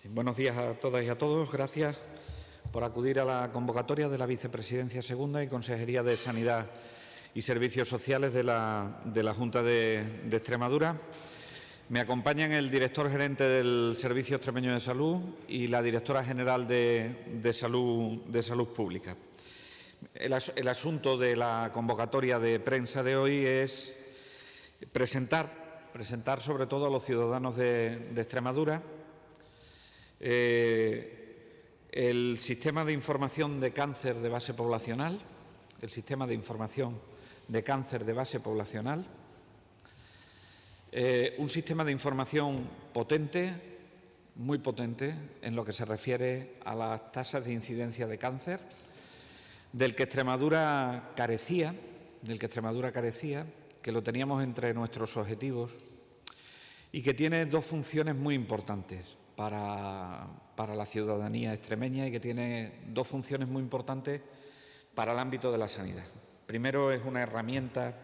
Buenos días a todas y a todos. Gracias por acudir a la convocatoria de la Vicepresidencia Segunda y Consejería de Sanidad y Servicios Sociales de la Junta de Extremadura. Me acompañan el director gerente del Servicio Extremeño de Salud y la directora general de Salud Pública. El asunto de la convocatoria de prensa de hoy es presentar sobre todo a los ciudadanos de Extremadura el sistema de información de cáncer de base poblacional, un sistema de información potente, muy potente, en lo que se refiere a las tasas de incidencia de cáncer, del que Extremadura carecía, que lo teníamos entre nuestros objetivos y que tiene dos funciones muy importantes para la ciudadanía extremeña y que tiene dos funciones muy importantes para el ámbito de la sanidad. Primero, es una herramienta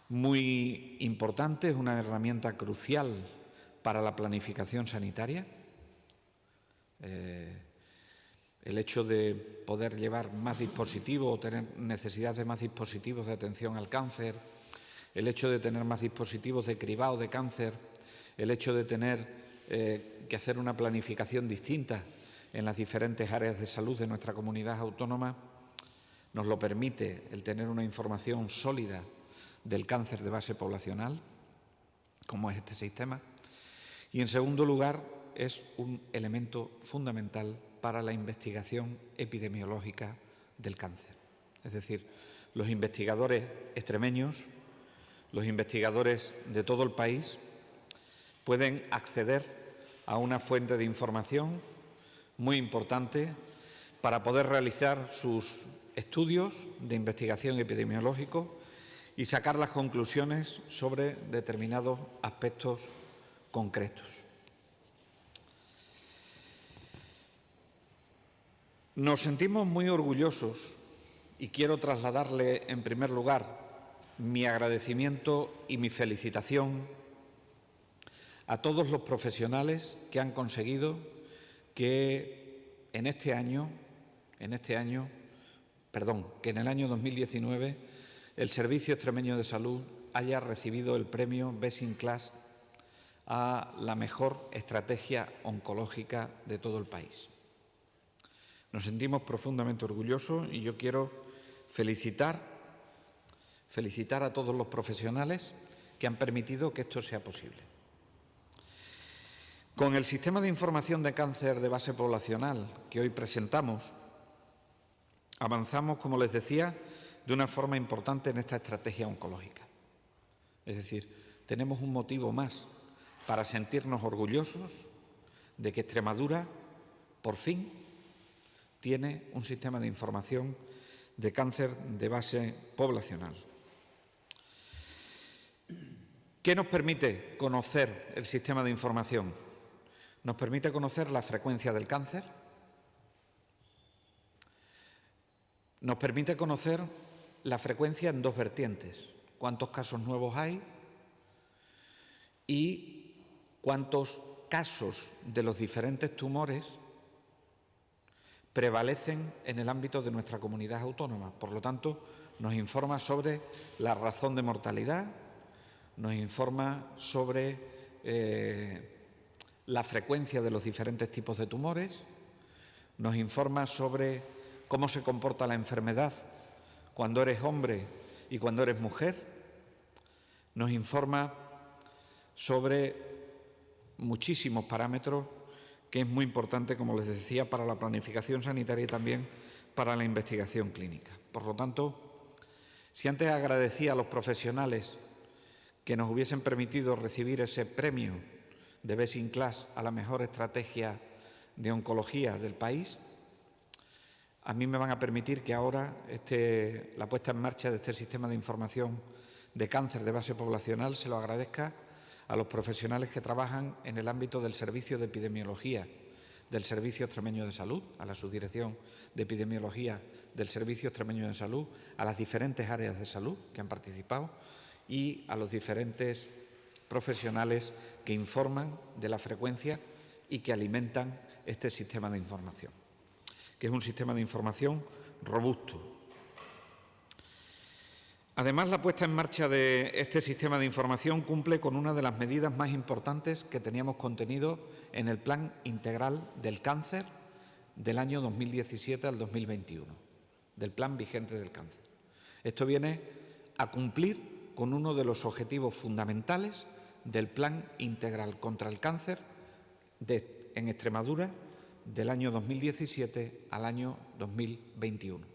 muy importante, es una herramienta crucial para la planificación sanitaria. El hecho de poder llevar más dispositivos o tener necesidad de más dispositivos de atención al cáncer, el hecho de tener más dispositivos de cribado de cáncer, el hecho de tener que hacer una planificación distinta en las diferentes áreas de salud de nuestra comunidad autónoma, nos lo permite el tener una información sólida del cáncer de base poblacional, como es este sistema. Y en segundo lugar, es un elemento fundamental para la investigación epidemiológica del cáncer. Es decir, los investigadores extremeños, los investigadores de todo el país, pueden acceder a una fuente de información muy importante para poder realizar sus estudios de investigación epidemiológico y sacar las conclusiones sobre determinados aspectos concretos. Nos sentimos muy orgullosos y quiero trasladarle en primer lugar mi agradecimiento y mi felicitación a todos los profesionales que han conseguido que en el año 2019 el Servicio Extremeño de Salud haya recibido el premio Best in Class a la mejor estrategia oncológica de todo el país. Nos sentimos profundamente orgullosos y yo quiero felicitar a todos los profesionales que han permitido que esto sea posible. Con el sistema de información de cáncer de base poblacional que hoy presentamos, avanzamos, como les decía, de una forma importante en esta estrategia oncológica. Es decir, tenemos un motivo más para sentirnos orgullosos de que Extremadura, por fin, tiene un sistema de información de cáncer de base poblacional. ¿Qué nos permite conocer el sistema de información? Nos permite conocer la frecuencia del cáncer, nos permite conocer la frecuencia en dos vertientes: cuántos casos nuevos hay y cuántos casos de los diferentes tumores prevalecen en el ámbito de nuestra comunidad autónoma. Por lo tanto, nos informa sobre la razón de mortalidad, nos informa sobre la frecuencia de los diferentes tipos de tumores, nos informa sobre cómo se comporta la enfermedad cuando eres hombre y cuando eres mujer, nos informa sobre muchísimos parámetros que es muy importante, como les decía, para la planificación sanitaria y también para la investigación clínica. Por lo tanto, si antes agradecía a los profesionales que nos hubiesen permitido recibir ese premio de Best in Class a la mejor estrategia de oncología del país, a mí me van a permitir que ahora la puesta en marcha de este sistema de información de cáncer de base poblacional se lo agradezca a los profesionales que trabajan en el ámbito del Servicio de Epidemiología del Servicio Extremeño de Salud, a la Subdirección de Epidemiología del Servicio Extremeño de Salud, a las diferentes áreas de salud que han participado y a los diferentes profesionales que informan de la frecuencia y que alimentan este sistema de información, que es un sistema de información robusto. Además, la puesta en marcha de este sistema de información cumple con una de las medidas más importantes que teníamos contenido en el Plan Integral del Cáncer del año 2017 al 2021, del Plan vigente del cáncer. Esto viene a cumplir con uno de los objetivos fundamentales del Plan Integral contra el Cáncer en Extremadura del año 2017 al año 2021.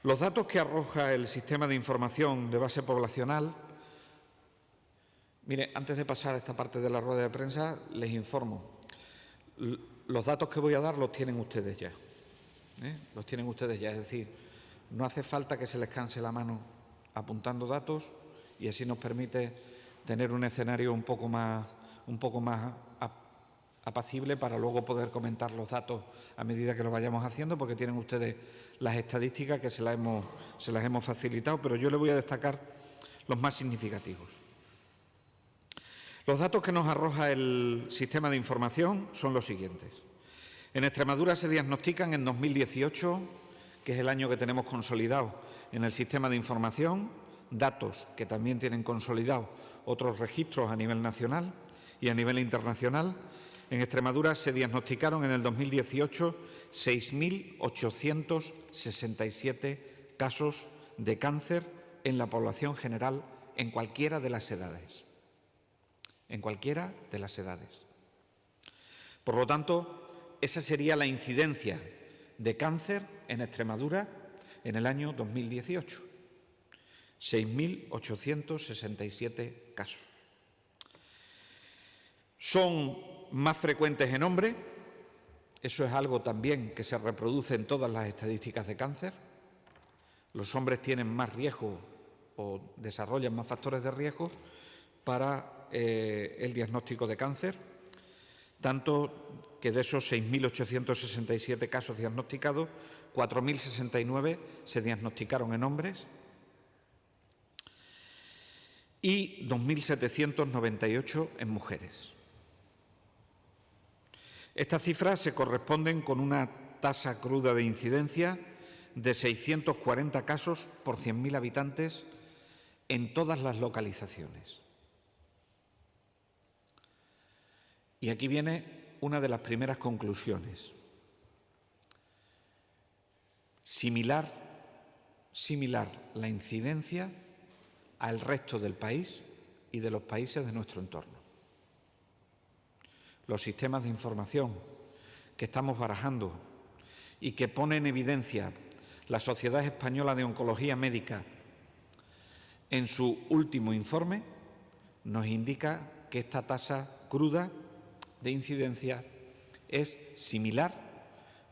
Los datos que arroja el sistema de información de base poblacional. Mire, antes de pasar a esta parte de la rueda de prensa, les informo. Los datos que voy a dar los tienen ustedes ya. Los tienen ustedes ya, es decir, no hace falta que se les canse la mano apuntando datos y así nos permite tener un escenario un poco más apacible para luego poder comentar los datos a medida que lo vayamos haciendo, porque tienen ustedes las estadísticas que se las hemos facilitado, pero yo les voy a destacar los más significativos. Los datos que nos arroja el sistema de información son los siguientes. En Extremadura se diagnostican en 2018, que es el año que tenemos consolidado en el sistema de información, datos que también tienen consolidados otros registros a nivel nacional y a nivel internacional. En Extremadura se diagnosticaron en el 2018 6.867 casos de cáncer en la población general en cualquiera de las edades. En cualquiera de las edades. Por lo tanto, esa sería la incidencia de cáncer en Extremadura en el año 2018. 6.867 casos. Son más frecuentes en hombres, eso es algo también que se reproduce en todas las estadísticas de cáncer. Los hombres tienen más riesgo o desarrollan más factores de riesgo para el diagnóstico de cáncer, tanto que de esos 6.867 casos diagnosticados, 4.069 se diagnosticaron en hombres y 2.798 en mujeres. Estas cifras se corresponden con una tasa cruda de incidencia de 640 casos por 100.000 habitantes en todas las localizaciones. Y aquí viene una de las primeras conclusiones. Similar la incidencia al resto del país y de los países de nuestro entorno. Los sistemas de información que estamos barajando y que pone en evidencia la Sociedad Española de Oncología Médica en su último informe nos indica que esta tasa cruda de incidencia es similar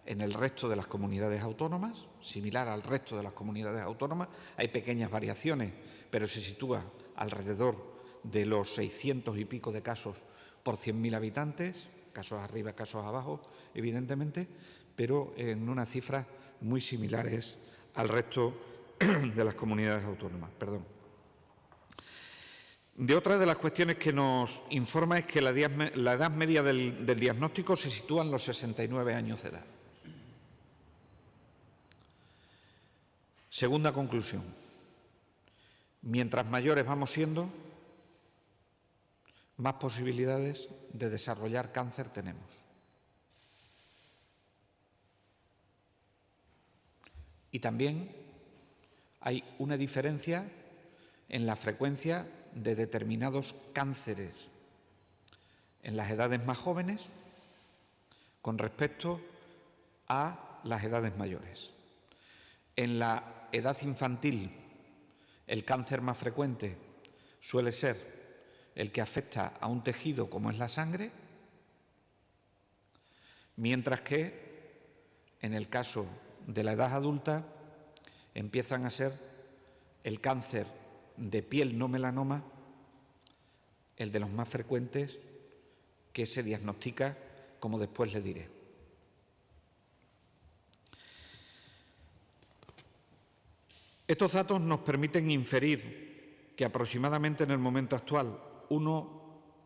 en el resto de las comunidades autónomas, similar al resto de las comunidades autónomas. Hay pequeñas variaciones, pero se sitúa alrededor de los 600 y pico de casos por 100.000 habitantes, casos arriba, casos abajo, evidentemente, pero en unas cifras muy similares al resto de las comunidades autónomas. De otra de las cuestiones que nos informa es que la edad media del diagnóstico se sitúa en los 69 años de edad. Segunda conclusión. Mientras mayores vamos siendo, más posibilidades de desarrollar cáncer tenemos. Y también hay una diferencia en la frecuencia de determinados cánceres en las edades más jóvenes con respecto a las edades mayores. En la edad infantil, el cáncer más frecuente suele ser el que afecta a un tejido como es la sangre, mientras que en el caso de la edad adulta empiezan a ser el cáncer de piel no melanoma, el de los más frecuentes, que se diagnostica, como después le diré. Estos datos nos permiten inferir que aproximadamente en el momento actual 1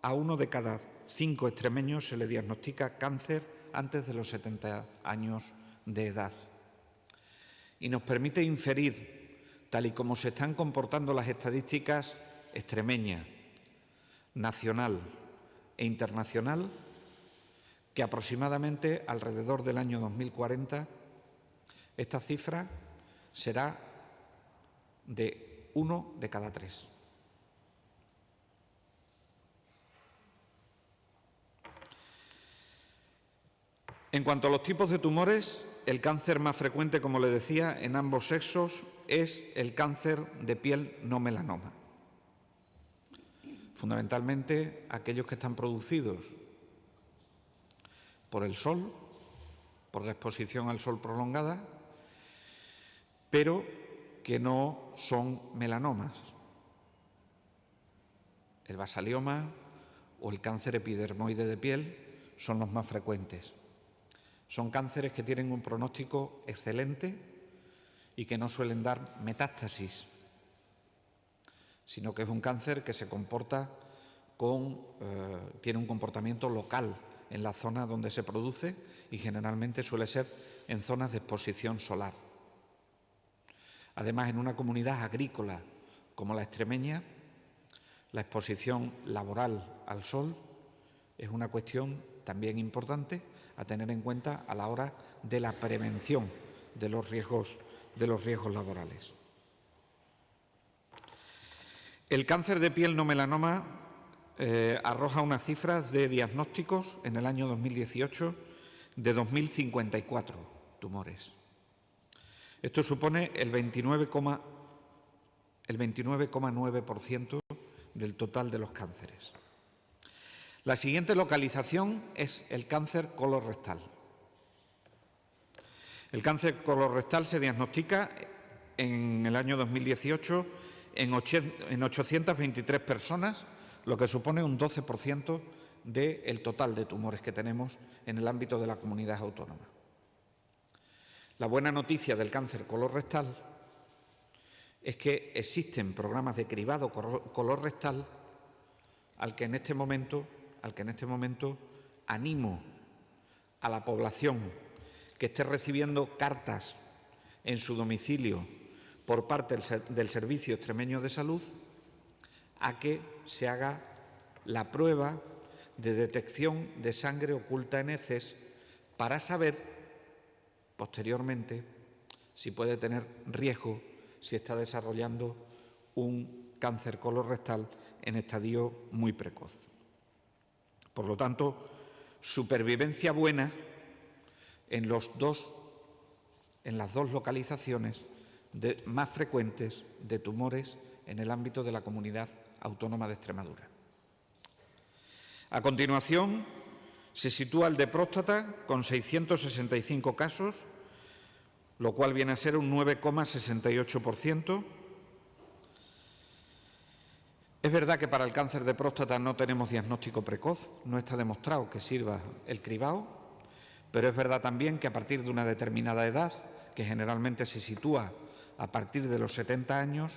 a 1 de cada 5 extremeños se le diagnostica cáncer antes de los 70 años de edad. Y nos permite inferir, tal y como se están comportando las estadísticas extremeña, nacional e internacional, que aproximadamente alrededor del año 2040 esta cifra será de 1 de cada 3. En cuanto a los tipos de tumores, el cáncer más frecuente, como le decía, en ambos sexos es el cáncer de piel no melanoma. Fundamentalmente aquellos que están producidos por el sol, por la exposición al sol prolongada, pero que no son melanomas. El basalioma o el cáncer epidermoide de piel son los más frecuentes. Son cánceres que tienen un pronóstico excelente y que no suelen dar metástasis, sino que es un cáncer que se comporta tiene un comportamiento local en la zona donde se produce y generalmente suele ser en zonas de exposición solar. Además, en una comunidad agrícola como la extremeña, la exposición laboral al sol es una cuestión también importante a tener en cuenta a la hora de la prevención de los riesgos laborales. El cáncer de piel no melanoma arroja unas cifras de diagnósticos en el año 2018 de 2.054 tumores. Esto supone el 29,9% del total de los cánceres. La siguiente localización es el cáncer colorectal. El cáncer colorectal se diagnostica en el año 2018 en 823 personas, lo que supone un 12% del total de tumores que tenemos en el ámbito de la comunidad autónoma. La buena noticia del cáncer colorectal es que existen programas de cribado colorectal al que en este momento animo a la población que esté recibiendo cartas en su domicilio por parte del Servicio Extremeño de Salud a que se haga la prueba de detección de sangre oculta en heces para saber posteriormente si puede tener riesgo, si está desarrollando un cáncer colorectal en estadio muy precoz. Por lo tanto, supervivencia buena en las dos localizaciones más frecuentes de tumores en el ámbito de la Comunidad Autónoma de Extremadura. A continuación, se sitúa el de próstata con 665 casos, lo cual viene a ser un 9,68%. Es verdad que para el cáncer de próstata no tenemos diagnóstico precoz, no está demostrado que sirva el cribado, pero es verdad también que a partir de una determinada edad, que generalmente se sitúa a partir de los 70 años,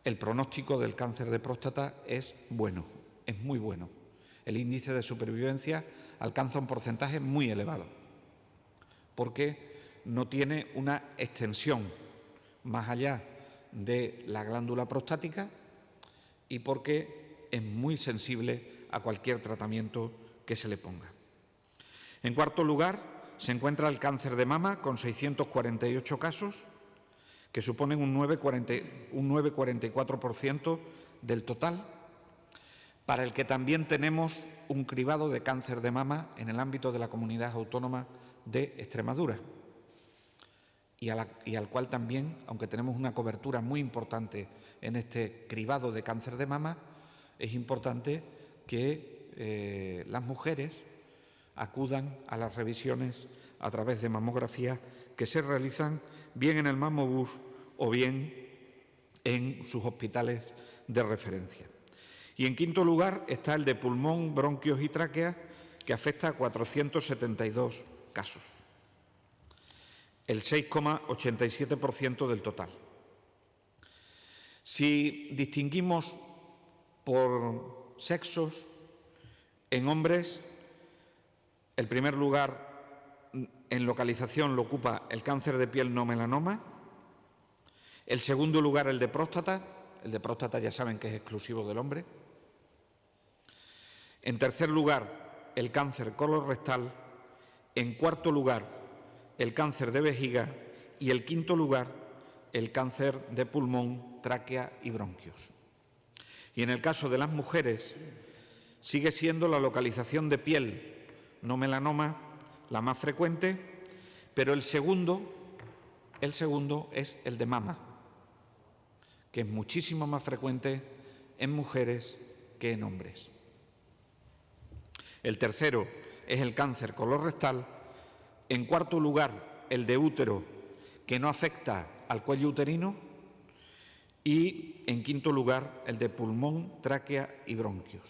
el pronóstico del cáncer de próstata es bueno, es muy bueno. El índice de supervivencia alcanza un porcentaje muy elevado, porque no tiene una extensión más allá de la glándula prostática y porque es muy sensible a cualquier tratamiento que se le ponga. En cuarto lugar, se encuentra el cáncer de mama con 648 casos, que suponen un 9,44% del total, para el que también tenemos un cribado de cáncer de mama en el ámbito de la Comunidad Autónoma de Extremadura y al cual también, aunque tenemos una cobertura muy importante en este cribado de cáncer de mama, es importante que las mujeres acudan a las revisiones a través de mamografía que se realizan bien en el Mamobús o bien en sus hospitales de referencia. Y en quinto lugar está el de pulmón, bronquios y tráquea, que afecta a 472 casos, el 6,87% del total. Si distinguimos por sexos, En hombres, el primer lugar en localización lo ocupa el cáncer de piel no melanoma. El segundo lugar, el de próstata. El de próstata ya saben que es exclusivo del hombre. En tercer lugar, el cáncer colorectal. En cuarto lugar, el cáncer de vejiga. Y en quinto lugar, el cáncer de pulmón, tráquea y bronquios. Y en el caso de las mujeres, sigue siendo la localización de piel no melanoma la más frecuente, pero el segundo es el de mama, que es muchísimo más frecuente en mujeres que en hombres. El tercero es el cáncer colorectal. En cuarto lugar, el de útero, que no afecta al cuello uterino. Y en quinto lugar, el de pulmón, tráquea y bronquios.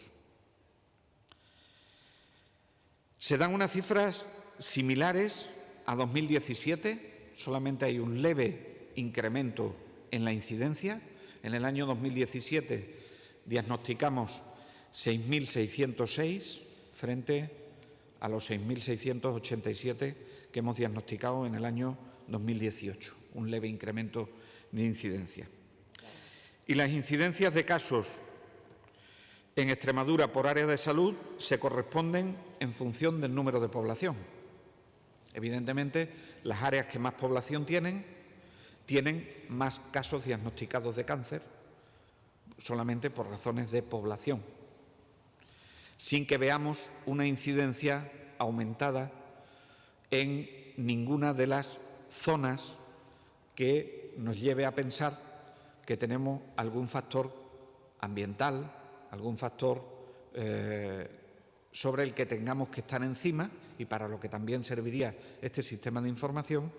Se dan unas cifras similares a 2017, solamente hay un leve incremento en la incidencia. En el año 2017 diagnosticamos 6.606 frente a los 6.687 que hemos diagnosticado en el año 2018, un leve incremento de incidencia. Y las incidencias de casos en Extremadura por área de salud se corresponden en función del número de población. Evidentemente, las áreas que más población tienen más casos diagnosticados de cáncer, solamente por razones de población, sin que veamos una incidencia aumentada en ninguna de las zonas que nos lleve a pensar que tenemos algún factor ambiental, algún factor sobre el que tengamos que estar encima y para lo que también serviría este sistema de información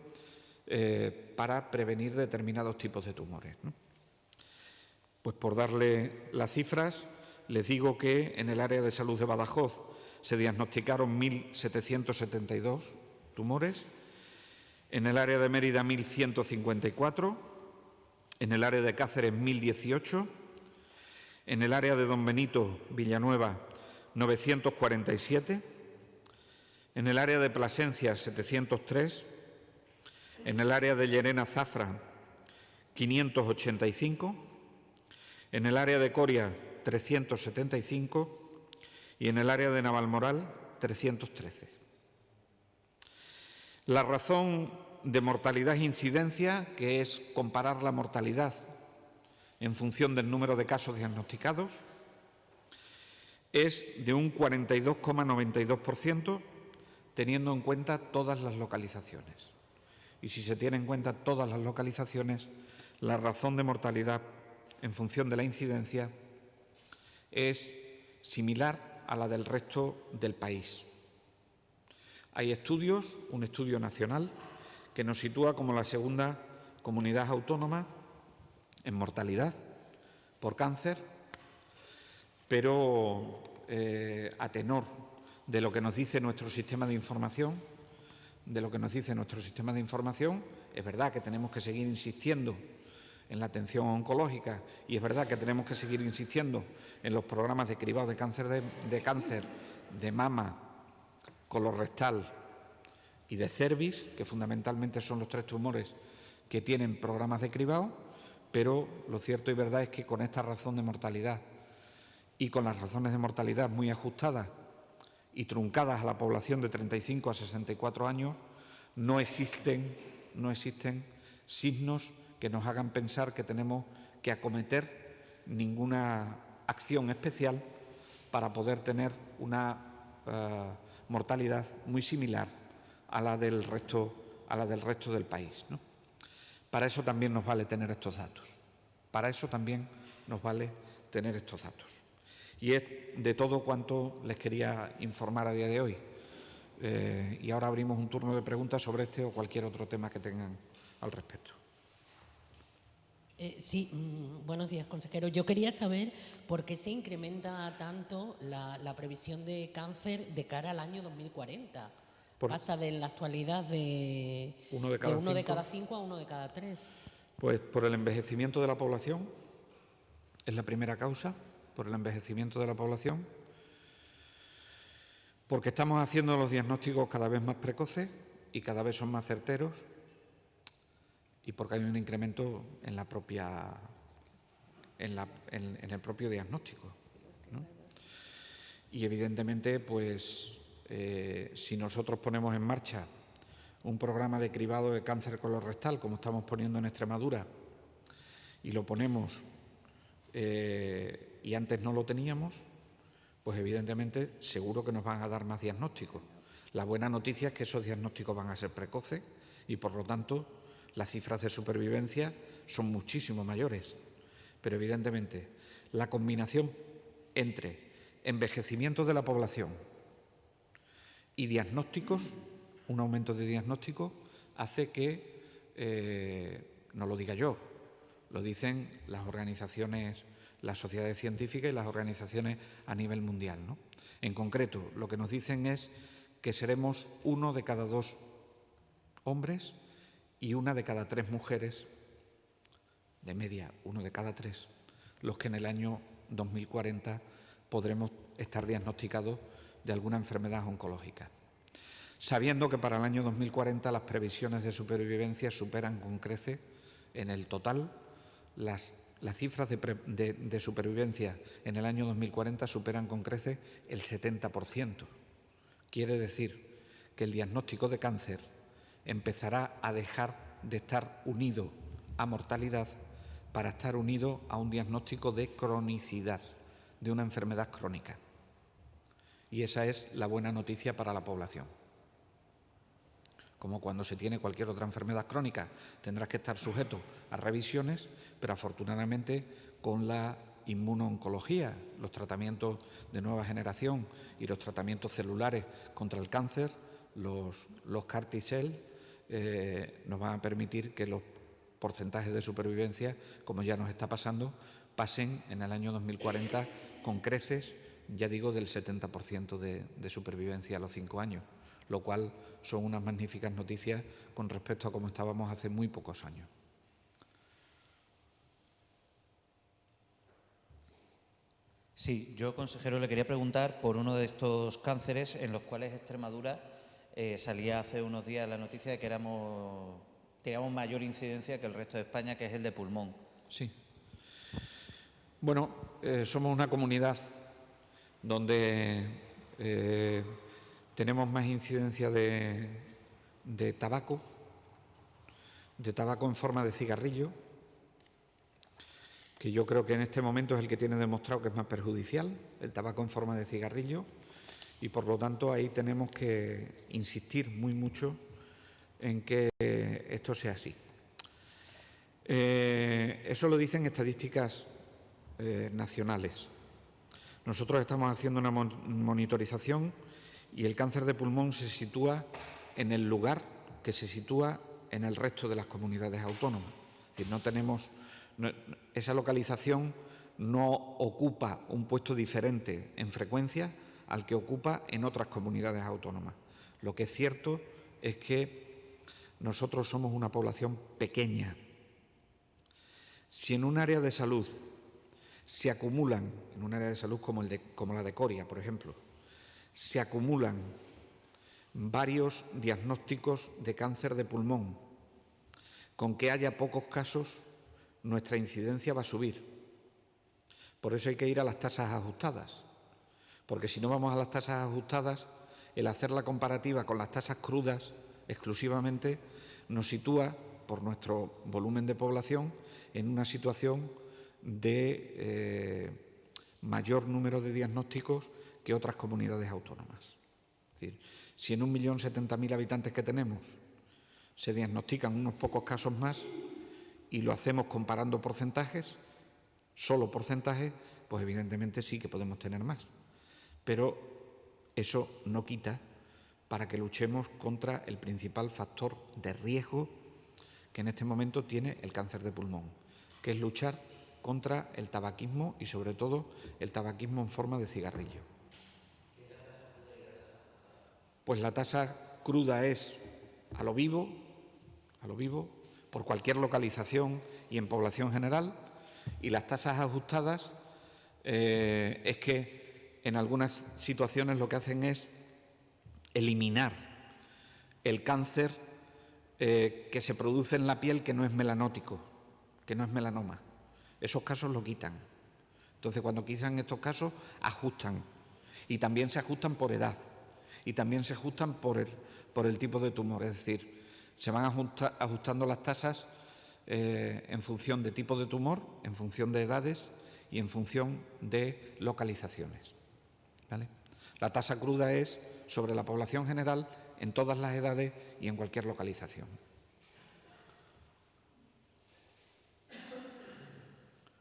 para prevenir determinados tipos de tumores, ¿no? Pues por darle las cifras, les digo que en el área de salud de Badajoz se diagnosticaron 1.772 tumores, en el área de Mérida 1.154, en el área de Cáceres 1.018, en el área de Don Benito, Villanueva, 947, en el área de Plasencia 703, en el área de Llerena Zafra 585, en el área de Coria 375 y en el área de Navalmoral 313. La razón de mortalidad e incidencia, que es comparar la mortalidad en función del número de casos diagnosticados, es de un 42,92%, teniendo en cuenta todas las localizaciones. Y si se tienen en cuenta todas las localizaciones, la razón de mortalidad en función de la incidencia es similar a la del resto del país. Hay estudios, un estudio nacional, que nos sitúa como la segunda comunidad autónoma en mortalidad por cáncer, pero a tenor de lo que nos dice nuestro sistema de información, es verdad que tenemos que seguir insistiendo en la atención oncológica y es verdad que tenemos que seguir insistiendo en los programas de cribado de cáncer de mama, colorectal y de cervix, que fundamentalmente son los tres tumores que tienen programas de cribado, pero lo cierto y verdad es que con esta razón de mortalidad y con las razones de mortalidad muy ajustadas y truncadas a la población de 35 a 64 años, no existen signos que nos hagan pensar que tenemos que acometer ninguna acción especial para poder tener una mortalidad muy similar a la del resto del país, ¿no? Para eso también nos vale tener estos datos. Y es de todo cuanto les quería informar a día de hoy. Y ahora abrimos un turno de preguntas sobre este o cualquier otro tema que tengan al respecto. Sí, buenos días, consejero. Yo quería saber por qué se incrementa tanto la previsión de cáncer de cara al año 2040. Pasa de la actualidad de uno de cada 5 a 1 de cada 3. Pues por el envejecimiento de la población, es la primera causa, por el envejecimiento de la población. Porque estamos haciendo los diagnósticos cada vez más precoces y cada vez son más certeros, y porque hay un incremento en la propia en el propio diagnóstico, ¿no? Y evidentemente, pues si nosotros ponemos en marcha un programa de cribado de cáncer colorectal, como estamos poniendo en Extremadura, y lo ponemos y antes no lo teníamos, pues evidentemente seguro que nos van a dar más diagnósticos. La buena noticia es que esos diagnósticos van a ser precoces y, por lo tanto, las cifras de supervivencia son muchísimo mayores. Pero, evidentemente, la combinación entre envejecimiento de la población y diagnósticos, un aumento de diagnósticos, hace que, no lo diga yo, lo dicen las organizaciones, las sociedades científicas y las organizaciones a nivel mundial, ¿no? En concreto, lo que nos dicen es que seremos 1 de cada 2 hombres y 1 de cada 3 mujeres, de media 1 de cada 3, los que en el año 2040 podremos estar diagnosticados de alguna enfermedad oncológica. Sabiendo que para el año 2040 las previsiones de supervivencia superan con creces en el total las cifras de supervivencia en el año 2040 superan con creces el 70%. Quiere decir que el diagnóstico de cáncer empezará a dejar de estar unido a mortalidad para estar unido a un diagnóstico de cronicidad, de una enfermedad crónica. Y esa es la buena noticia para la población. Como cuando se tiene cualquier otra enfermedad crónica, tendrás que estar sujeto a revisiones, pero afortunadamente con la inmunooncología, los tratamientos de nueva generación y los tratamientos celulares contra el cáncer, los CAR T-cell, nos van a permitir que los porcentajes de supervivencia, como ya nos está pasando, pasen en el año 2040 con creces, ya digo, del 70% de supervivencia a los 5 años. Lo cual son unas magníficas noticias con respecto a cómo estábamos hace muy pocos años. Sí, yo, consejero, le quería preguntar por uno de estos cánceres en los cuales Extremadura salía hace unos días la noticia de que teníamos mayor incidencia que el resto de España, que es el de pulmón. Sí. Bueno, somos una comunidad donde tenemos más incidencia de tabaco en forma de cigarrillo, que yo creo que en este momento es el que tiene demostrado que es más perjudicial, el tabaco en forma de cigarrillo, y por lo tanto ahí tenemos que insistir muy mucho en que esto sea así. Eso lo dicen estadísticas nacionales. Nosotros estamos haciendo una monitorización y el cáncer de pulmón se sitúa en el lugar que se sitúa en el resto de las comunidades autónomas. Es decir, no tenemos, esa localización no ocupa un puesto diferente en frecuencia al que ocupa en otras comunidades autónomas. Lo que es cierto es que nosotros somos una población pequeña. Si en un área de salud se acumulan, en un área de salud como la de Coria, por ejemplo, se acumulan varios diagnósticos de cáncer de pulmón, con que haya pocos casos, nuestra incidencia va a subir. Por eso hay que ir a las tasas ajustadas, porque si no vamos a las tasas ajustadas, el hacer la comparativa con las tasas crudas exclusivamente nos sitúa, por nuestro volumen de población, en una situación de mayor número de diagnósticos que otras comunidades autónomas. Es decir, si en 1.070.000 habitantes que tenemos se diagnostican unos pocos casos más y lo hacemos comparando porcentajes, solo porcentajes, pues evidentemente sí que podemos tener más. Pero eso no quita para que luchemos contra el principal factor de riesgo que en este momento tiene el cáncer de pulmón, que es luchar contra el tabaquismo y, sobre todo, el tabaquismo en forma de cigarrillo. Pues la tasa cruda es a lo vivo, por cualquier localización y en población general, y las tasas ajustadas es que en algunas situaciones lo que hacen es eliminar el cáncer que se produce en la piel que no es melanótico, que no es melanoma. Esos casos lo quitan. Entonces, cuando quitan estos casos, ajustan. Y también se ajustan por edad. Y también se ajustan por el tipo de tumor. Es decir, se van ajustando las tasas en función de tipo de tumor, en función de edades y en función de localizaciones, ¿vale? La tasa cruda es sobre la población general en todas las edades y en cualquier localización.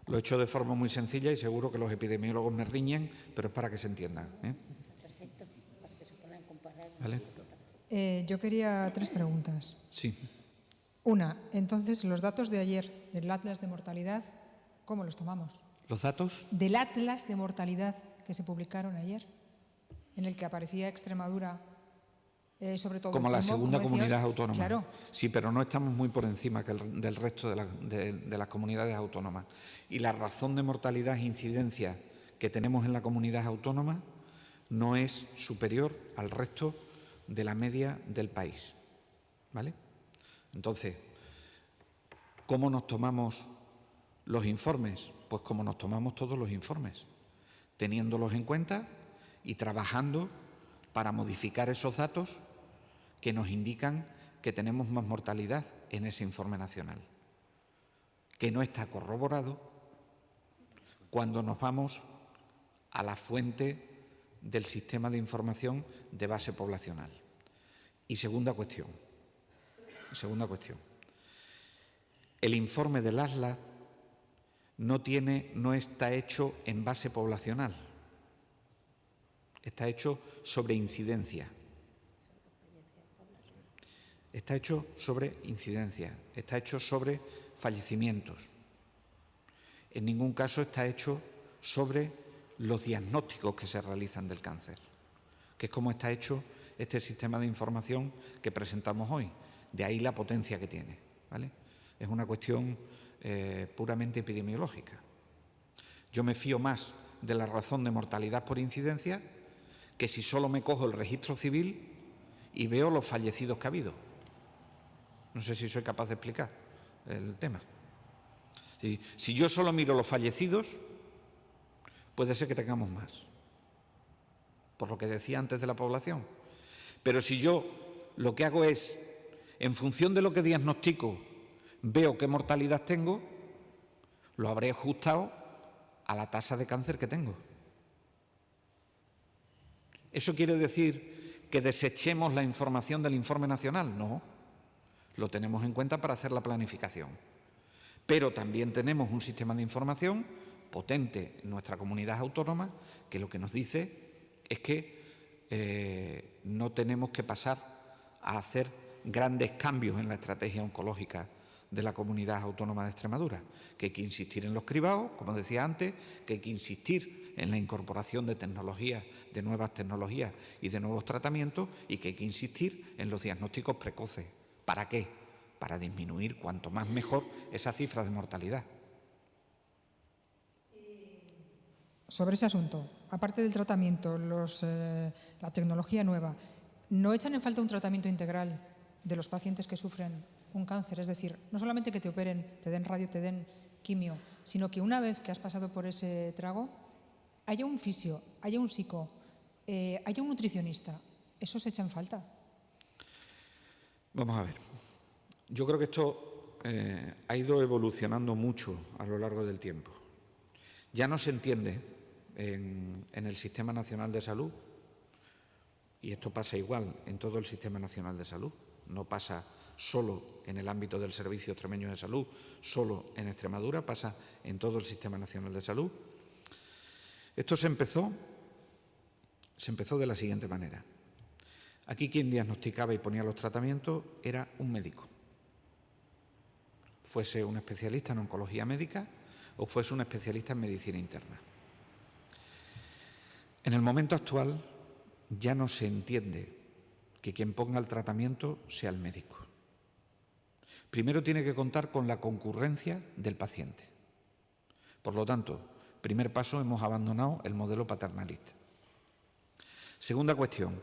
Lo he hecho de forma muy sencilla y seguro que los epidemiólogos me riñen, pero es para que se entiendan, ¿eh? Perfecto, para que se puedan comparar. ¿Vale? Yo quería 3 preguntas. Sí. Una, entonces, los datos de ayer del Atlas de Mortalidad, ¿cómo los tomamos? ¿Los datos? Del Atlas de Mortalidad que se publicaron ayer, en el que aparecía Extremadura, sobre todo como el la pulmón, segunda como decías. comunidad autónoma. Claro. Sí, pero no estamos muy por encima del resto de las comunidades autónomas. Y la razón de mortalidad e incidencia que tenemos en la comunidad autónoma no es superior al resto de la media del país, ¿vale? Entonces, ¿cómo nos tomamos los informes? Pues como nos tomamos todos los informes, teniéndolos en cuenta y trabajando para modificar esos datos que nos indican que tenemos más mortalidad en ese informe nacional, que no está corroborado cuando nos vamos a la fuente del sistema de información de base poblacional. Y segunda cuestión, el informe del ASLA no está hecho en base poblacional, está hecho sobre incidencia. Está hecho sobre incidencia, está hecho sobre fallecimientos. En ningún caso está hecho sobre los diagnósticos que se realizan del cáncer, que es como está hecho este sistema de información que presentamos hoy. De ahí la potencia que tiene, ¿vale? Es una cuestión puramente epidemiológica. Yo me fío más de la razón de mortalidad por incidencia que si solo me cojo el registro civil y veo los fallecidos que ha habido. No sé si soy capaz de explicar el tema. Si yo solo miro los fallecidos, puede ser que tengamos más, por lo que decía antes de la población. Pero si yo lo que hago es, en función de lo que diagnostico, veo qué mortalidad tengo, lo habré ajustado a la tasa de cáncer que tengo. ¿Eso quiere decir que desechemos la información del informe nacional? No. Lo tenemos en cuenta para hacer la planificación. Pero también tenemos un sistema de información potente en nuestra comunidad autónoma que lo que nos dice es que no tenemos que pasar a hacer grandes cambios en la estrategia oncológica de la comunidad autónoma de Extremadura, que hay que insistir en los cribados, como decía antes, que hay que insistir en la incorporación de tecnologías, de nuevas tecnologías y de nuevos tratamientos, y que hay que insistir en los diagnósticos precoces. ¿Para qué? Para disminuir cuanto más mejor esa cifra de mortalidad. Sobre ese asunto, aparte del tratamiento, la tecnología nueva, ¿no echan en falta un tratamiento integral de los pacientes que sufren un cáncer? Es decir, no solamente que te operen, te den radio, te den quimio, sino que una vez que has pasado por ese trago, haya un fisio, haya un psico, haya un nutricionista. ¿Eso se echa en falta? Vamos a ver. Yo creo que esto ha ido evolucionando mucho a lo largo del tiempo. Ya no se entiende en el Sistema Nacional de Salud, y esto pasa igual en todo el Sistema Nacional de Salud, no pasa solo en el ámbito del Servicio Extremeño de Salud, solo en Extremadura, pasa en todo el Sistema Nacional de Salud. Esto se empezó de la siguiente manera. Aquí quien diagnosticaba y ponía los tratamientos era un médico, fuese un especialista en oncología médica o fuese un especialista en medicina interna. En el momento actual ya no se entiende que quien ponga el tratamiento sea el médico. Primero tiene que contar con la concurrencia del paciente. Por lo tanto, primer paso, hemos abandonado el modelo paternalista. Segunda cuestión,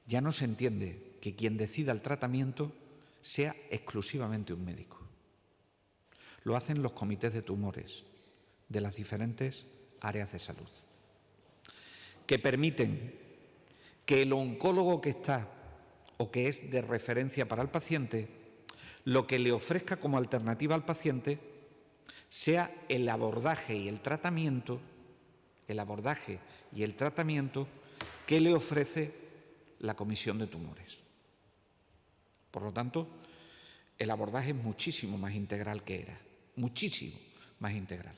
ya no se entiende que quien decida el tratamiento sea exclusivamente un médico. Lo hacen los comités de tumores de las diferentes áreas de salud, que permiten que el oncólogo que está o que es de referencia para el paciente, lo que le ofrezca como alternativa al paciente sea el abordaje y el tratamiento que le ofrece la comisión de tumores. Por lo tanto, el abordaje es muchísimo más integral que era, muchísimo más integral.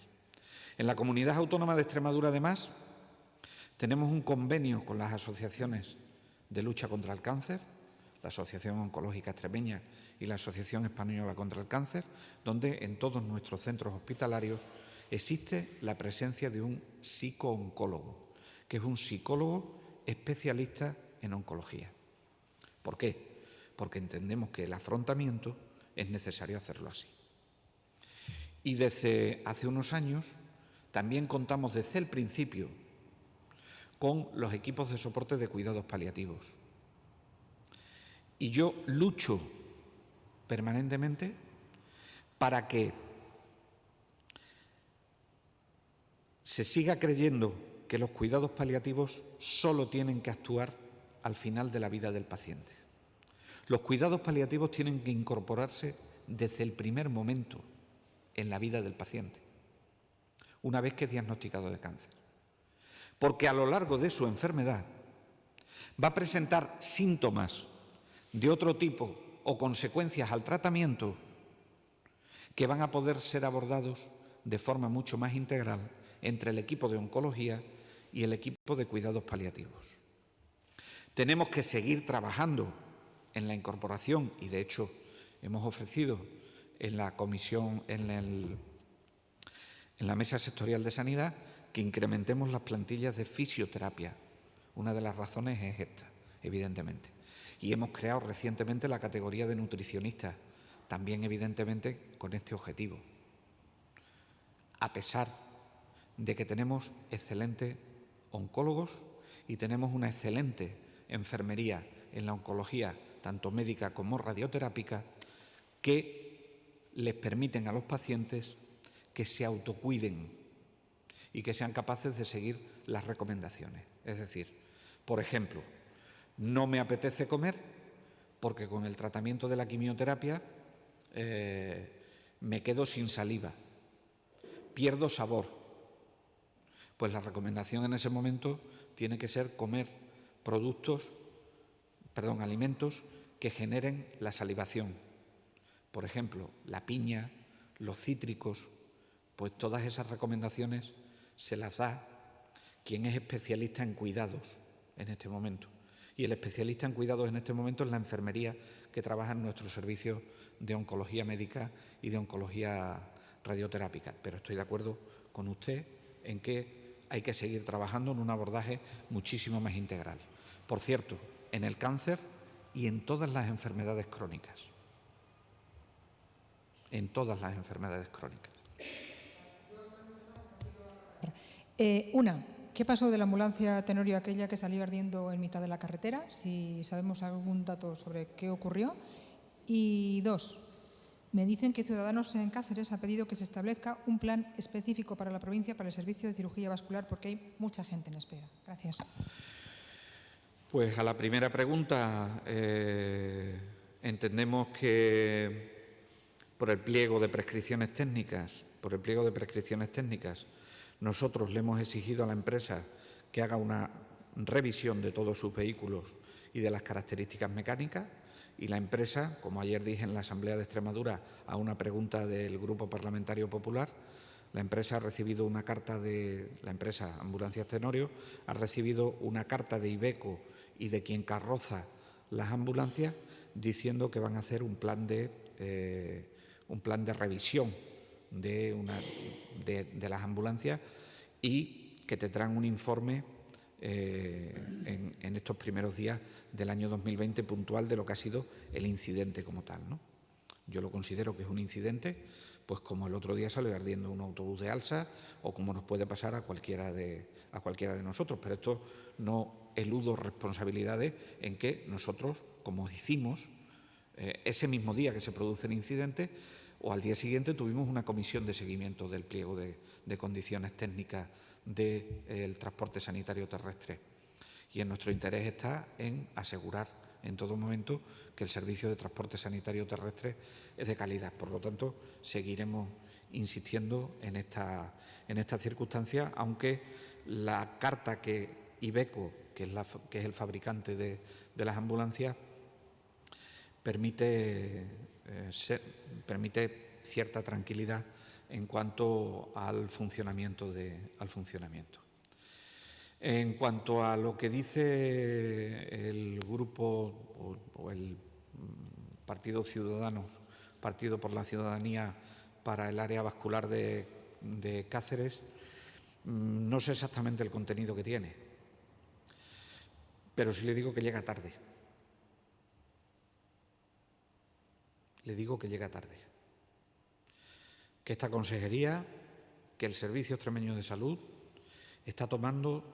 En la Comunidad Autónoma de Extremadura, además, tenemos un convenio con las asociaciones de lucha contra el cáncer, la Asociación Oncológica Extremeña y la Asociación Española contra el Cáncer, donde en todos nuestros centros hospitalarios existe la presencia de un psicooncólogo, que es un psicólogo especialista en oncología. ¿Por qué? Porque entendemos que el afrontamiento es necesario hacerlo así. Y desde hace unos años también contamos desde el principio con los equipos de soporte de cuidados paliativos. Y yo lucho permanentemente para que se siga creyendo que los cuidados paliativos solo tienen que actuar al final de la vida del paciente. Los cuidados paliativos tienen que incorporarse desde el primer momento en la vida del paciente, una vez que es diagnosticado de cáncer. Porque a lo largo de su enfermedad va a presentar síntomas de otro tipo o consecuencias al tratamiento que van a poder ser abordados de forma mucho más integral entre el equipo de oncología y el equipo de cuidados paliativos. Tenemos que seguir trabajando en la incorporación y, de hecho, hemos ofrecido en la comisión, en la Mesa Sectorial de Sanidad, que incrementemos las plantillas de fisioterapia. Una de las razones es esta, evidentemente. Y hemos creado recientemente la categoría de nutricionistas, también evidentemente con este objetivo. A pesar de que tenemos excelentes oncólogos y tenemos una excelente enfermería en la oncología, tanto médica como radioterápica, que les permiten a los pacientes que se autocuiden y que sean capaces de seguir las recomendaciones. Es decir, por ejemplo, no me apetece comer porque con el tratamiento de la quimioterapia me quedo sin saliva, pierdo sabor. Pues la recomendación en ese momento tiene que ser comer alimentos que generen la salivación. Por ejemplo, la piña, los cítricos, pues todas esas recomendaciones se las da quien es especialista en cuidados en este momento. Y el especialista en cuidados en este momento es la enfermería que trabaja en nuestro servicio de oncología médica y de oncología radioterápica. Pero estoy de acuerdo con usted en que hay que seguir trabajando en un abordaje muchísimo más integral. Por cierto, en el cáncer y en todas las enfermedades crónicas. En todas las enfermedades crónicas. ¿Qué pasó de la ambulancia Tenorio aquella que salió ardiendo en mitad de la carretera? Si sabemos algún dato sobre qué ocurrió. Y 2, me dicen que Ciudadanos en Cáceres ha pedido que se establezca un plan específico para la provincia para el servicio de cirugía vascular porque hay mucha gente en espera. Gracias. Pues a la primera pregunta, entendemos que por el pliego de prescripciones técnicas, nosotros le hemos exigido a la empresa que haga una revisión de todos sus vehículos y de las características mecánicas, y la empresa, como ayer dije en la Asamblea de Extremadura a una pregunta del Grupo Parlamentario Popular, la empresa Ambulancias Tenorio ha recibido una carta de Iveco y de quien carroza las ambulancias diciendo que van a hacer un plan de revisión de las ambulancias y que tendrán un informe en estos primeros días del año 2020 puntual de lo que ha sido el incidente como tal, ¿no? Yo lo considero que es un incidente, pues como el otro día salió ardiendo un autobús de Alsa o como nos puede pasar a cualquiera de nosotros, pero esto no eludo responsabilidades en que nosotros, como hicimos, ese mismo día que se produce el incidente o al día siguiente tuvimos una comisión de seguimiento del pliego de condiciones técnicas del transporte sanitario terrestre. Y en nuestro interés está en asegurar en todo momento que el servicio de transporte sanitario terrestre es de calidad. Por lo tanto, seguiremos insistiendo en esta circunstancia, aunque la carta que Iveco, que es el fabricante de las ambulancias, permite cierta tranquilidad en cuanto al funcionamiento. En cuanto a lo que dice el grupo o el Partido Ciudadanos, Partido por la Ciudadanía para el área vascular de Cáceres, no sé exactamente el contenido que tiene, pero sí le digo que llega tarde. Le digo que llega tarde. Que esta consejería, que el Servicio Extremeño de Salud está tomando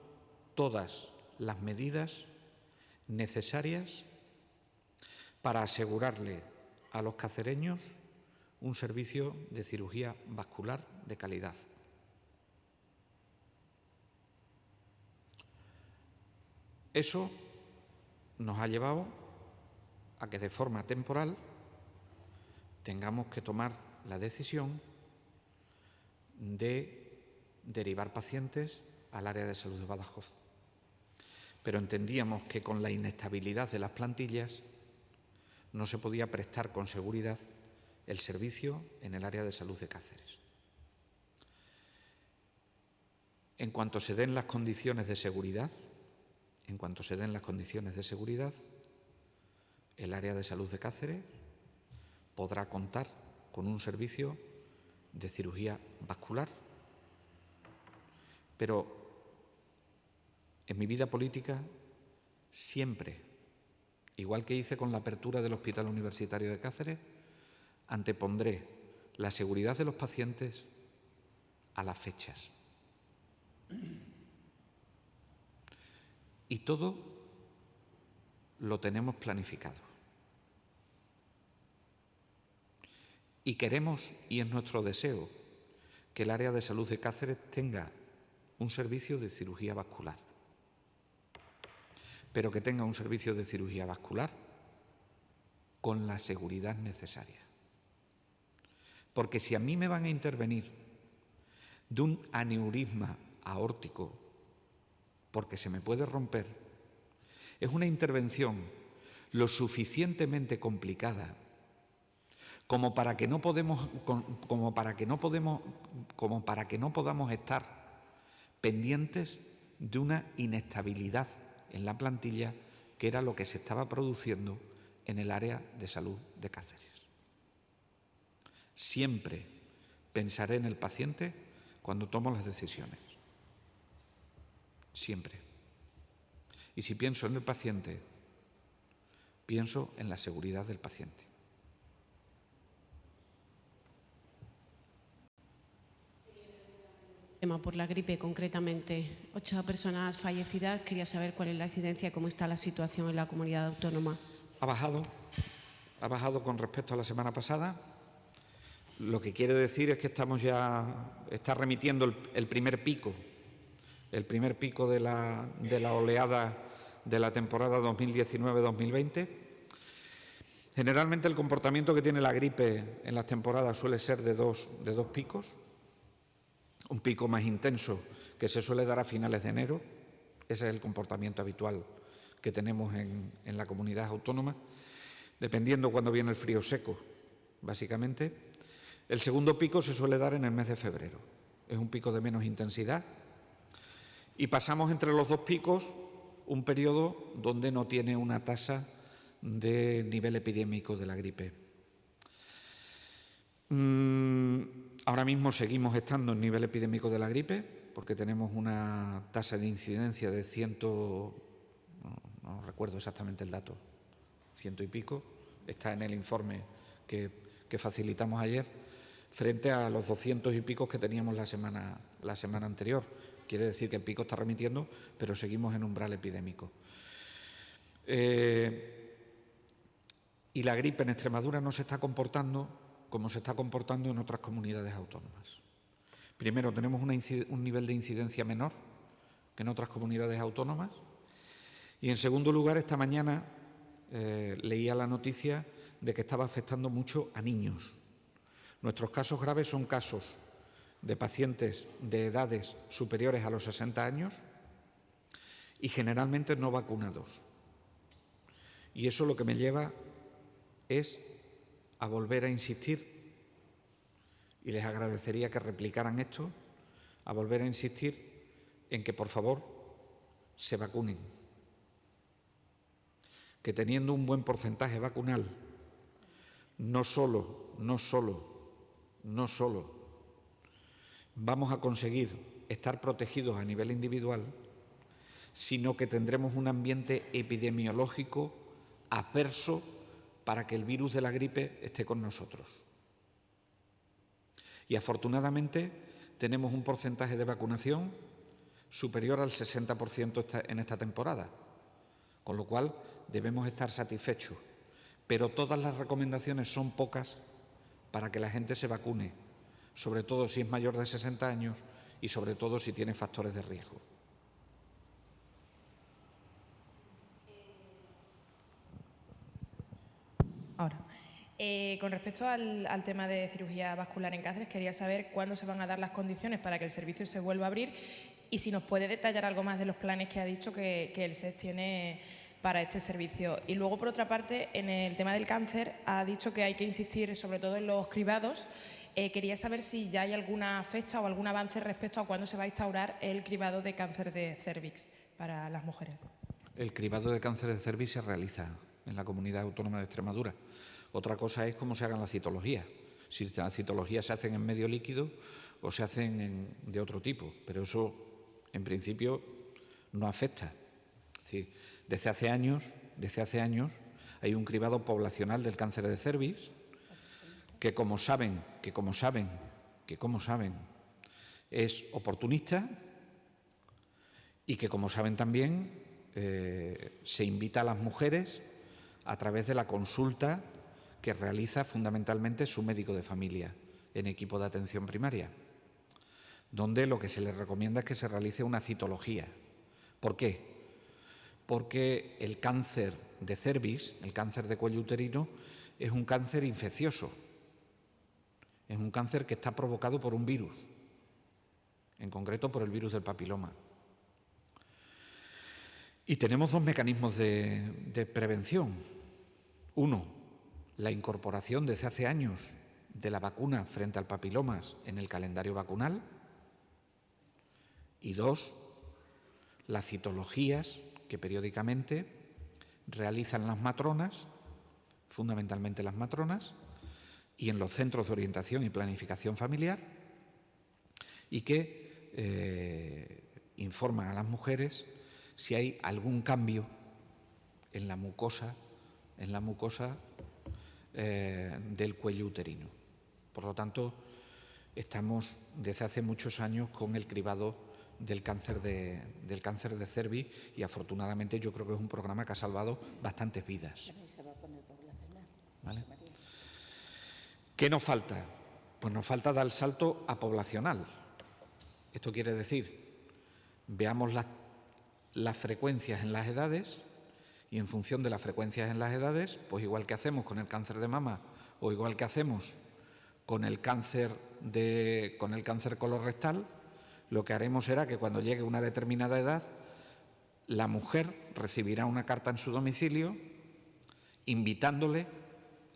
todas las medidas necesarias para asegurarle a los cacereños un servicio de cirugía vascular de calidad. Eso nos ha llevado a que de forma temporal tengamos que tomar la decisión de derivar pacientes al área de salud de Badajoz. Pero entendíamos que con la inestabilidad de las plantillas no se podía prestar con seguridad el servicio en el área de salud de Cáceres. En cuanto se den las condiciones de seguridad, el área de salud de Cáceres podrá contar con un servicio de cirugía vascular. Pero en mi vida política siempre, igual que hice con la apertura del Hospital Universitario de Cáceres, antepondré la seguridad de los pacientes a las fechas. Y todo lo tenemos planificado. Y queremos, y es nuestro deseo, que el área de salud de Cáceres tenga un servicio de cirugía vascular, pero que tenga un servicio de cirugía vascular con la seguridad necesaria. Porque si a mí me van a intervenir de un aneurisma aórtico porque se me puede romper, es una intervención lo suficientemente complicada como para que no podamos estar pendientes de una inestabilidad en la plantilla, que era lo que se estaba produciendo en el área de salud de Cáceres. Siempre pensaré en el paciente cuando tomo las decisiones. Siempre. Y si pienso en el paciente, pienso en la seguridad del paciente. Por la gripe, concretamente, 8 personas fallecidas. Quería saber cuál es la incidencia y cómo está la situación en la comunidad autónoma. Ha bajado con respecto a la semana pasada. Lo que quiere decir es que está remitiendo el primer pico de la oleada de la temporada 2019-2020. Generalmente el comportamiento que tiene la gripe en las temporadas suele ser de dos picos. Un pico más intenso que se suele dar a finales de enero. Ese es el comportamiento habitual que tenemos en la comunidad autónoma, dependiendo cuándo viene el frío seco, básicamente. El segundo pico se suele dar en el mes de febrero. Es un pico de menos intensidad. Y pasamos entre los dos picos un periodo donde no tiene una tasa de nivel epidémico de la gripe. Ahora mismo seguimos estando en nivel epidémico de la gripe porque tenemos una tasa de incidencia de no recuerdo exactamente el dato, 100 y pico, está en el informe que facilitamos ayer, frente a los 200 y pico que teníamos la semana anterior. quiere decir que el pico está remitiendo, pero seguimos en umbral epidémico. Y la gripe en Extremadura no se está comportando como se está comportando en otras comunidades autónomas. Primero, tenemos un nivel de incidencia menor que en otras comunidades autónomas. Y en segundo lugar, esta mañana leía la noticia de que estaba afectando mucho a niños. Nuestros casos graves son casos de pacientes de edades superiores a los 60 años y generalmente no vacunados. Y eso lo que me lleva es a volver a insistir, y les agradecería que replicaran esto, a volver a insistir en que, por favor, se vacunen. Que teniendo un buen porcentaje vacunal, no solo vamos a conseguir estar protegidos a nivel individual, sino que tendremos un ambiente epidemiológico adverso para que el virus de la gripe esté con nosotros. Y afortunadamente tenemos un porcentaje de vacunación superior al 60% en esta temporada, con lo cual debemos estar satisfechos. Pero todas las recomendaciones son pocas para que la gente se vacune, sobre todo si es mayor de 60 años y sobre todo si tiene factores de riesgo. Ahora, con respecto al tema de cirugía vascular en Cáceres, quería saber cuándo se van a dar las condiciones para que el servicio se vuelva a abrir y si nos puede detallar algo más de los planes que ha dicho que el SES tiene para este servicio. Y luego, por otra parte, en el tema del cáncer, ha dicho que hay que insistir sobre todo en los cribados. Quería saber si ya hay alguna fecha o algún avance respecto a cuándo se va a instaurar el cribado de cáncer de cérvix para las mujeres. El cribado de cáncer de cérvix se realiza en la Comunidad Autónoma de Extremadura. Otra cosa es cómo se hagan las citologías. Si las citologías se hacen en medio líquido o se hacen de otro tipo, pero eso en principio no afecta. Es decir, desde hace años hay un cribado poblacional del cáncer de cérvix que como saben es oportunista y que como saben también se invita a las mujeres a través de la consulta que realiza fundamentalmente su médico de familia en equipo de atención primaria, donde lo que se les recomienda es que se realice una citología. ¿Por qué? Porque el cáncer de cérvix, el cáncer de cuello uterino, es un cáncer infeccioso. Es un cáncer que está provocado por un virus, en concreto por el virus del papiloma. Y tenemos dos mecanismos de prevención. Uno, la incorporación desde hace años de la vacuna frente al papilomas en el calendario vacunal. Y dos, las citologías que periódicamente realizan las matronas, fundamentalmente las matronas, y en los centros de orientación y planificación familiar, y que informan a las mujeres si hay algún cambio en la mucosa del cuello uterino. Por lo tanto, estamos desde hace muchos años con el cribado del cáncer de cérvix y afortunadamente yo creo que es un programa que ha salvado bastantes vidas. ¿Vale? ¿Qué nos falta? Pues nos falta dar el salto a poblacional. Esto quiere decir, veamos las frecuencias en las edades y en función de las frecuencias en las edades, pues igual que hacemos con el cáncer de mama o igual que hacemos con el cáncer colorectal, lo que haremos será que cuando llegue una determinada edad, la mujer recibirá una carta en su domicilio invitándole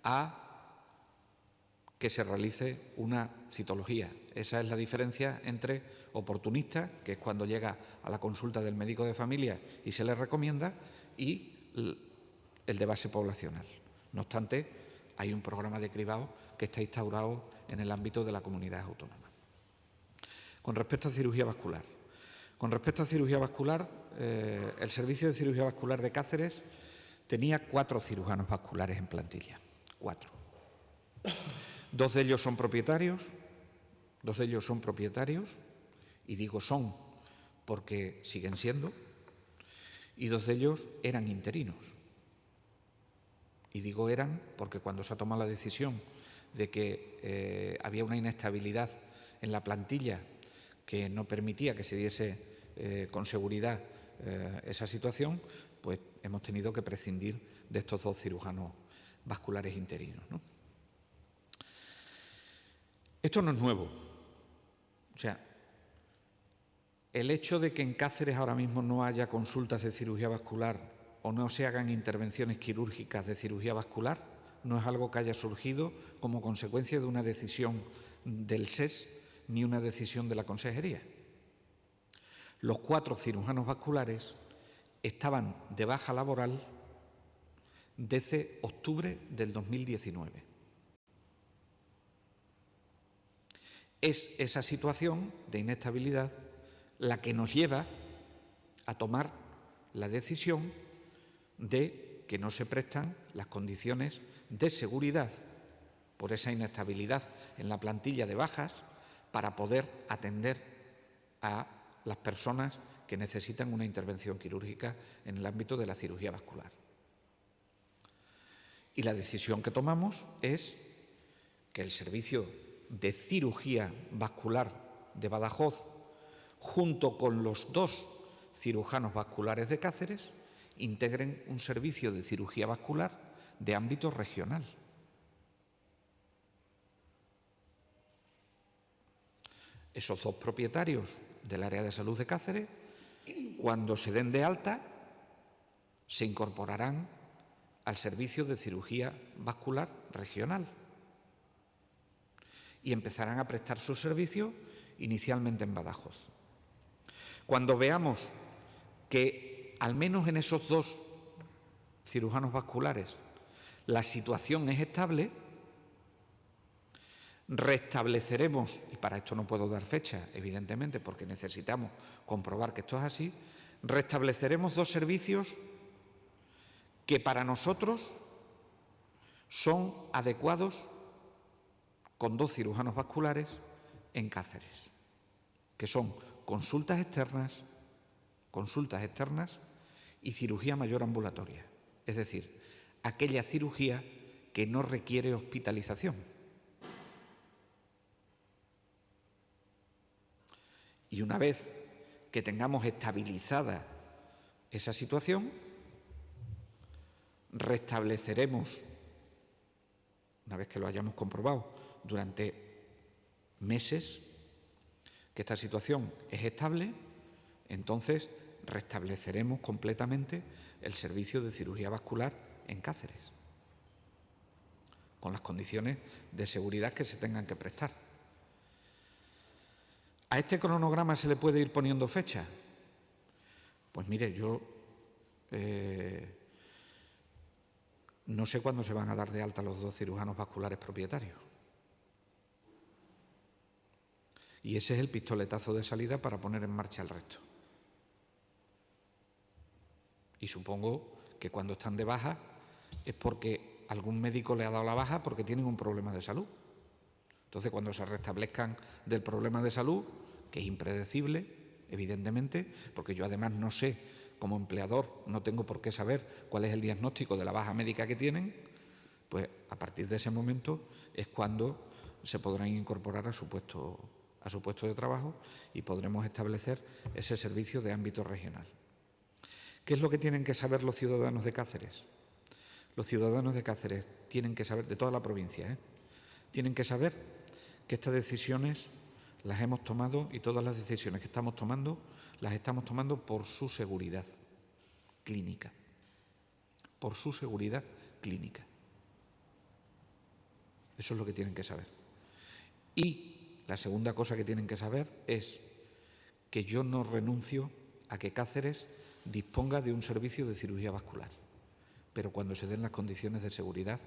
a que se realice una citología. Esa es la diferencia entre oportunista, que es cuando llega a la consulta del médico de familia y se le recomienda, y el de base poblacional. No obstante, hay un programa de cribado que está instaurado en el ámbito de la comunidad autónoma. Con respecto a cirugía vascular. El servicio de cirugía vascular de Cáceres tenía 4 cirujanos vasculares en plantilla. 4. 2 de ellos son propietarios, y digo son porque siguen siendo, y 2 de ellos eran interinos. Y digo eran porque cuando se ha tomado la decisión de que había una inestabilidad en la plantilla que no permitía que se diese con seguridad esa situación, pues hemos tenido que prescindir de estos 2 cirujanos vasculares interinos, ¿no? Esto no es nuevo. O sea, el hecho de que en Cáceres ahora mismo no haya consultas de cirugía vascular o no se hagan intervenciones quirúrgicas de cirugía vascular no es algo que haya surgido como consecuencia de una decisión del SES ni una decisión de la Consejería. Los 4 cirujanos vasculares estaban de baja laboral desde octubre del 2019. Es esa situación de inestabilidad la que nos lleva a tomar la decisión de que no se prestan las condiciones de seguridad por esa inestabilidad en la plantilla de bajas para poder atender a las personas que necesitan una intervención quirúrgica en el ámbito de la cirugía vascular. Y la decisión que tomamos es que el servicio de cirugía vascular de Badajoz, junto con los 2 cirujanos vasculares de Cáceres, integren un servicio de cirugía vascular de ámbito regional. Esos 2 propietarios del área de salud de Cáceres, cuando se den de alta, se incorporarán al servicio de cirugía vascular regional y empezarán a prestar su servicio inicialmente en Badajoz. Cuando veamos que al menos en esos 2 cirujanos vasculares la situación es estable, restableceremos, y para esto no puedo dar fecha, evidentemente, porque necesitamos comprobar que esto es así, restableceremos 2 servicios que para nosotros son adecuados con 2 cirujanos vasculares en Cáceres, que son consultas externas y cirugía mayor ambulatoria, es decir, aquella cirugía que no requiere hospitalización. Y una vez que tengamos estabilizada esa situación, restableceremos, una vez que lo hayamos comprobado durante meses, que esta situación es estable, entonces restableceremos completamente el servicio de cirugía vascular en Cáceres, con las condiciones de seguridad que se tengan que prestar. ¿A este cronograma se le puede ir poniendo fecha? Pues mire, yo no sé cuándo se van a dar de alta los 2 cirujanos vasculares propietarios. Y ese es el pistoletazo de salida para poner en marcha el resto. Y supongo que cuando están de baja es porque algún médico le ha dado la baja porque tienen un problema de salud. Entonces, cuando se restablezcan del problema de salud, que es impredecible, evidentemente, porque yo además no sé, como empleador, no tengo por qué saber cuál es el diagnóstico de la baja médica que tienen, pues a partir de ese momento es cuando se podrán incorporar a su puesto de trabajo y podremos establecer ese servicio de ámbito regional. ¿Qué es lo que tienen que saber los ciudadanos de Cáceres? Los ciudadanos de Cáceres tienen que saber, de toda la provincia, tienen que saber que estas decisiones las hemos tomado y todas las decisiones que estamos tomando las estamos tomando por su seguridad clínica. Por su seguridad clínica. Eso es lo que tienen que saber. Y la segunda cosa que tienen que saber es que yo no renuncio a que Cáceres disponga de un servicio de cirugía vascular, pero cuando se den las condiciones de seguridad,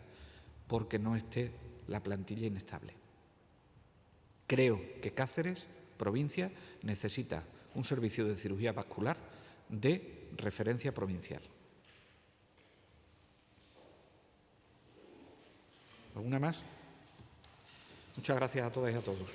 porque no esté la plantilla inestable. Creo que Cáceres, provincia, necesita un servicio de cirugía vascular de referencia provincial. ¿Alguna más? Muchas gracias a todas y a todos.